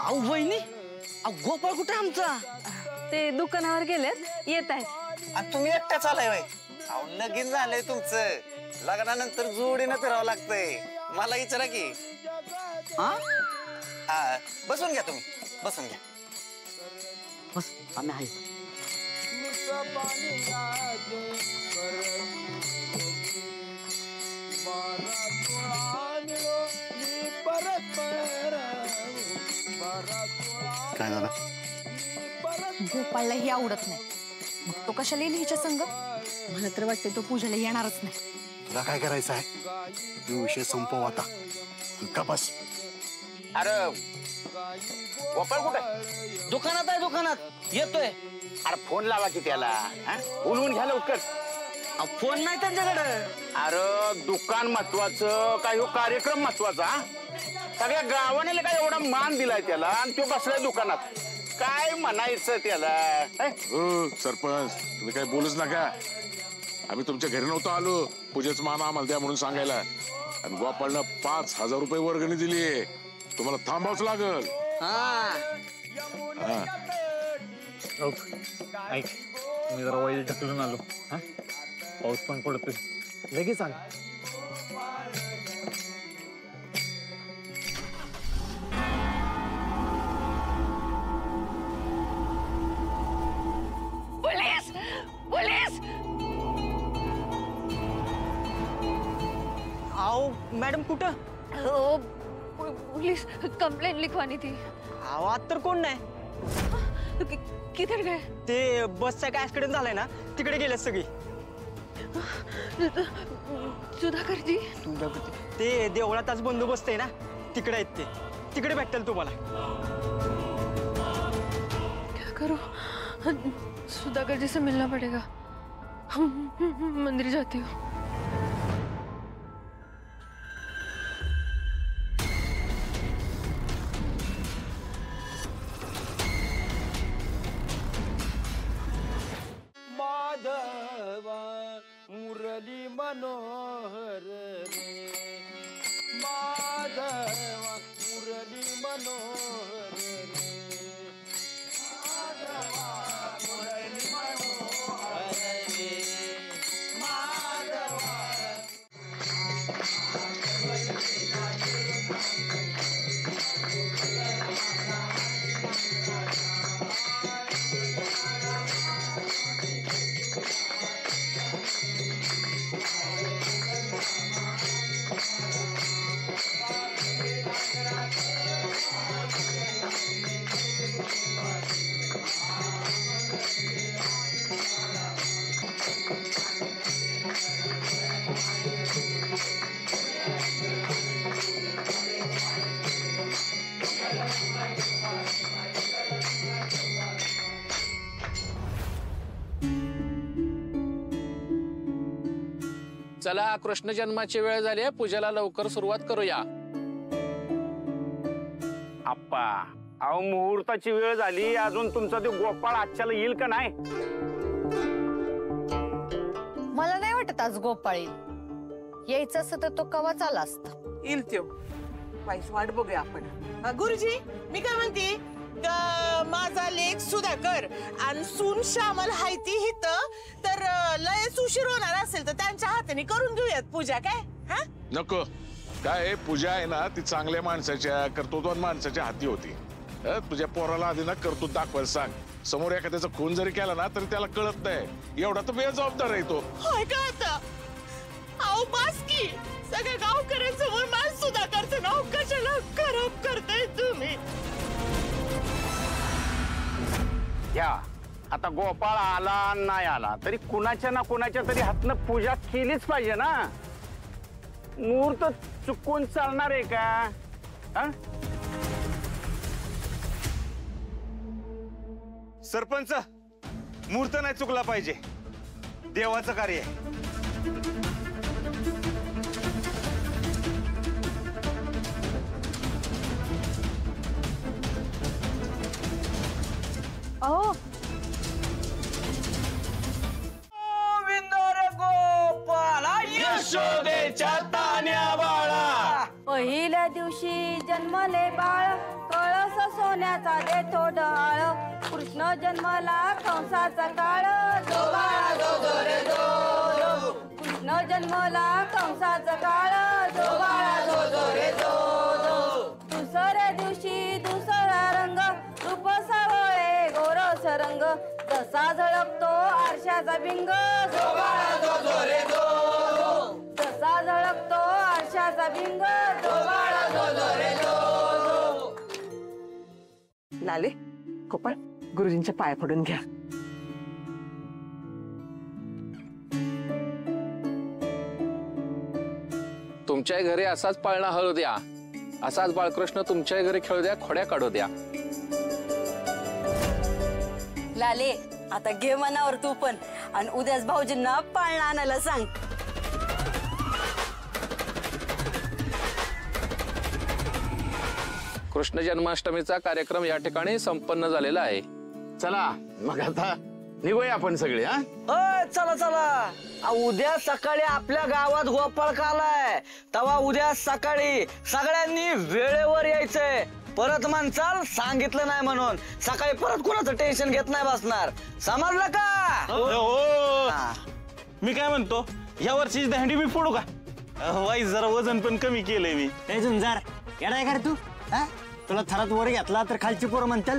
अहो वहिनी, अहो गोपाळ कुठे आमचा? ते दुकानावर गेलेत, येत आहेत. आणि तुम्ही एकट्याच आलाय वय? अहो लगीन झालंय तुमचं, लग्नानंतर जोडीनं फिरावं लागतंय. मला विचारा की. हा बसून घ्या तुम्ही, बसून घ्या. बस आम्ही आहे. काय झालं? गोपाळला ही आवडत नाही, मग तो कशाला येईल हिच्या संग? मला तर वाटते तो पूजाला येणारच नाही. तुला काय करायचं आहे? तो विषय संपव आता. का बस. अरे गोपाळ कुठे? दुकानात आहे, दुकानात येतोय. अरे फोन लावा की त्याला, बोलवून घ्या लवकर. फोन नाही त्यांच्याकडे. अरे दुकान महत्वाचं काय हो कार्यक्रम महत्वाचा? सगळ्या गावाने काय एवढा मान दिलाय त्याला आणि तो बसलाय दुकानात. काय म्हणायचं त्याला? सरपंच तुम्ही काय बोलूच नका. आम्ही तुमच्या घरी नव्हतो आलो पूजेचं मान आम्हाला द्या म्हणून सांगायला. आणि गोपाळनं 5,000 रुपये वर्गणी दिली. तुम्हाला थांबावच लागल. ऐक, मी जरा वाईल ढकलून आलो. पाऊस पण पडतोय, लगेच आण. Police police. अहो मॅडम कुठं? हो पुलिस कंप्लेंट लिखवानी थी. अहो आत तर कोण नाही. किधर गए? ते बसचा काय ऍक्सिडेंट झालाय ना, तिकडे गेले सगळी. सुधाकर जी, ते देवळातच बंदोबस्त आहे ना, तिकडे आहेत ते. तिकडे भेटतील तुम्हाला. क्या करो? सुधाकर जी से मिलना पड़ेगा. मंदिर जाती हूँ. माधवा मुरली मनोहर रे, माधवा मुरली मनोहर रे, माधवा मुरली मनोहर रे, माधवा. चला कृष्ण जन्माची वेळ झाली आहे, पूजेला लवकर सुरुवात करूया. आप्पा अहो मुहूर्ताची वेळ झाली, अजून तुमचा तो गोपाळ आजच्याला येईल का नाही? मला नाही वाटत आज गोपाळ येईल. यायचं असं तर तो कवाच आला असता. येईल त्यो. वाईस वाट बघूया आपण. गुरुजी मी काय म्हणते, माझा लेख सुधाकर आणि सून श्यामल हायती हित, तर लयच उशीर होणार असेल तर त्यांच्या हाताने करून घेऊयात पूजा. काय हा नको. काय पूजा आहे ना ती चांगल्या माणसाच्या कर्तृत्वान माणसाच्या हाती होती. तुझ्या पोराला आधी ना कर्तृत्व दाखवायला सांग. समोर एखाद्याचा खून जरी केला ना तरी त्याला कळत नाही. एवढा तर बेजबाबदार आहे तो. होय का आता? अहो बास की, सगळ्या गावकऱ्यांसमोर माझ सुधाकरचं नाव कशाला खराब करताय तुम्ही? या आता गोपाळ आला नाही आला तरी कुणाच्या ना कुणाच्या तरी हातनं पूजा केलीच पाहिजे ना. मुहूर्त चुकून चालणार आहे का? सरपंच, मुहूर्त नाही चुकला पाहिजे. देवाचं कार्य आहे. गोपाल यशोदेच्या तान्या बाळा, पहिल्या दुसऱ्या दिवशी जन्मले बाळ कळस सोन्याचा देतो डहाळ कृष्ण जन्मला कंसाचा काळ जो बाळा जो जो रे जो कृष्ण जन्मला कंसाचा काळ जो बाळा जो जो रे जो दुसऱ्या दिवशी दुसरा रंग रूप सावळे गोरस रंग जसा झळकतो आरशाचा भिंग जो बाळा जो जो रे जो जसा झळकतो आरशाचा भिंग जो बाळा जो जो रे जो लाले गोपाळ गुरुजींच्या पाय पडून घ्या. तुमच्या घरी असाच पाळणा हळू द्या, असाच बाळकृष्ण तुमच्या घरी खेळू द्या, खोड्या काढू द्या. लाले आता घे मनावर तू पण आणि उद्याच भाऊजींना पाळणा आणायला सांग. कृष्ण जन्माष्टमीचा कार्यक्रम या ठिकाणी संपन्न झालेला आहे. चला मग आता निघूया आपण सगळे. हा चला चला उद्या सकाळी आपल्या गावात गोपाळ कालाय तेव्हा उद्या सकाळी सगळ्यांनी वेळेवर यायचंय. परत म्हणचाल सांगितलं नाही म्हणून सकाळी परत कोणाचं टेन्शन घेत नाही बसणार. समजलं का? हो. मी काय म्हणतो या वर्षीची दहंडी मी फोडू का? वाईस जरा वजन पण कमी केलंय मी. झुंजार येणार का रे तू? तुला थरात वर घेतला तर खालची पोरं म्हणतील